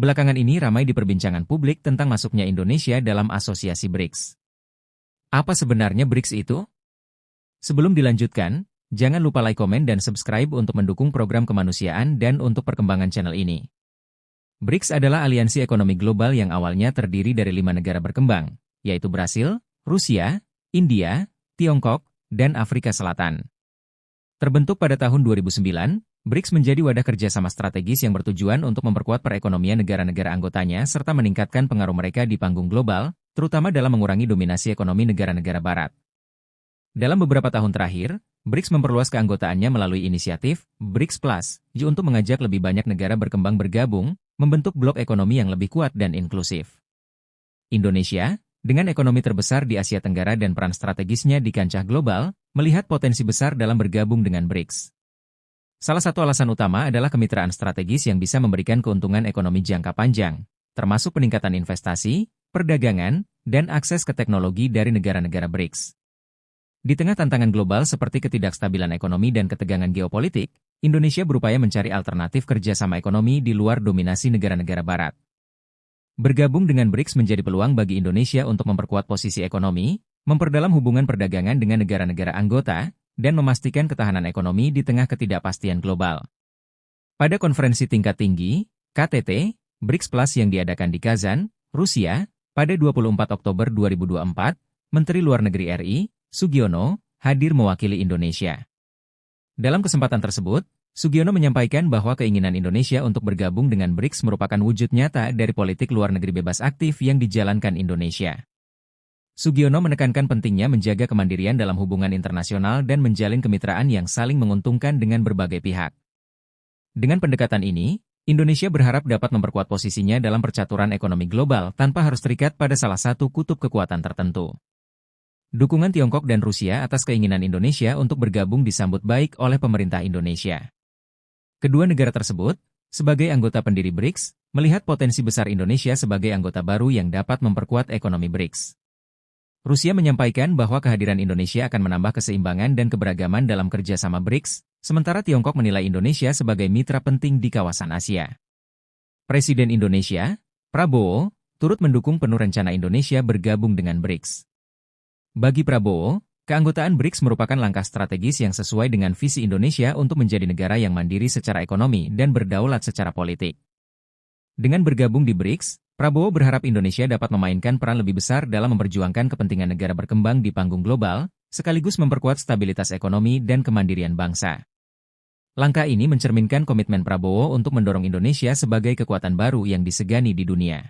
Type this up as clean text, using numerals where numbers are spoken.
belakangan ini ramai diperbincangan publik tentang masuknya Indonesia dalam asosiasi BRICS. Apa sebenarnya BRICS itu? Sebelum dilanjutkan, jangan lupa like, komen, dan subscribe untuk mendukung program kemanusiaan dan untuk perkembangan channel ini. BRICS adalah aliansi ekonomi global yang awalnya terdiri dari 5 negara berkembang, yaitu Brasil, Rusia, India, Tiongkok, dan Afrika Selatan. Terbentuk pada tahun 2009, BRICS menjadi wadah kerjasama strategis yang bertujuan untuk memperkuat perekonomian negara-negara anggotanya serta meningkatkan pengaruh mereka di panggung global, terutama dalam mengurangi dominasi ekonomi negara-negara barat. Dalam beberapa tahun terakhir, BRICS memperluas keanggotaannya melalui inisiatif BRICS Plus, untuk mengajak lebih banyak negara berkembang bergabung, membentuk blok ekonomi yang lebih kuat dan inklusif. Indonesia, dengan ekonomi terbesar di Asia Tenggara dan peran strategisnya di kancah global, melihat potensi besar dalam bergabung dengan BRICS. Salah satu alasan utama adalah kemitraan strategis yang bisa memberikan keuntungan ekonomi jangka panjang, termasuk peningkatan investasi, perdagangan, dan akses ke teknologi dari negara-negara BRICS. Di tengah tantangan global seperti ketidakstabilan ekonomi dan ketegangan geopolitik, Indonesia berupaya mencari alternatif kerjasama ekonomi di luar dominasi negara-negara barat. Bergabung dengan BRICS menjadi peluang bagi Indonesia untuk memperkuat posisi ekonomi, memperdalam hubungan perdagangan dengan negara-negara anggota, dan memastikan ketahanan ekonomi di tengah ketidakpastian global. Pada konferensi tingkat tinggi, KTT, BRICS Plus yang diadakan di Kazan, Rusia, pada 24 Oktober 2024, Menteri Luar Negeri RI, Sugiono, hadir mewakili Indonesia. Dalam kesempatan tersebut, Sugiono menyampaikan bahwa keinginan Indonesia untuk bergabung dengan BRICS merupakan wujud nyata dari politik luar negeri bebas aktif yang dijalankan Indonesia. Sugiono menekankan pentingnya menjaga kemandirian dalam hubungan internasional dan menjalin kemitraan yang saling menguntungkan dengan berbagai pihak. Dengan pendekatan ini, Indonesia berharap dapat memperkuat posisinya dalam percaturan ekonomi global tanpa harus terikat pada salah satu kutub kekuatan tertentu. Dukungan Tiongkok dan Rusia atas keinginan Indonesia untuk bergabung disambut baik oleh pemerintah Indonesia. Kedua negara tersebut, sebagai anggota pendiri BRICS, melihat potensi besar Indonesia sebagai anggota baru yang dapat memperkuat ekonomi BRICS. Rusia menyampaikan bahwa kehadiran Indonesia akan menambah keseimbangan dan keberagaman dalam kerjasama BRICS, sementara Tiongkok menilai Indonesia sebagai mitra penting di kawasan Asia. Presiden Indonesia, Prabowo, turut mendukung penuh rencana Indonesia bergabung dengan BRICS. Bagi Prabowo, keanggotaan BRICS merupakan langkah strategis yang sesuai dengan visi Indonesia untuk menjadi negara yang mandiri secara ekonomi dan berdaulat secara politik. Dengan bergabung di BRICS, Prabowo berharap Indonesia dapat memainkan peran lebih besar dalam memperjuangkan kepentingan negara berkembang di panggung global, sekaligus memperkuat stabilitas ekonomi dan kemandirian bangsa. Langkah ini mencerminkan komitmen Prabowo untuk mendorong Indonesia sebagai kekuatan baru yang disegani di dunia.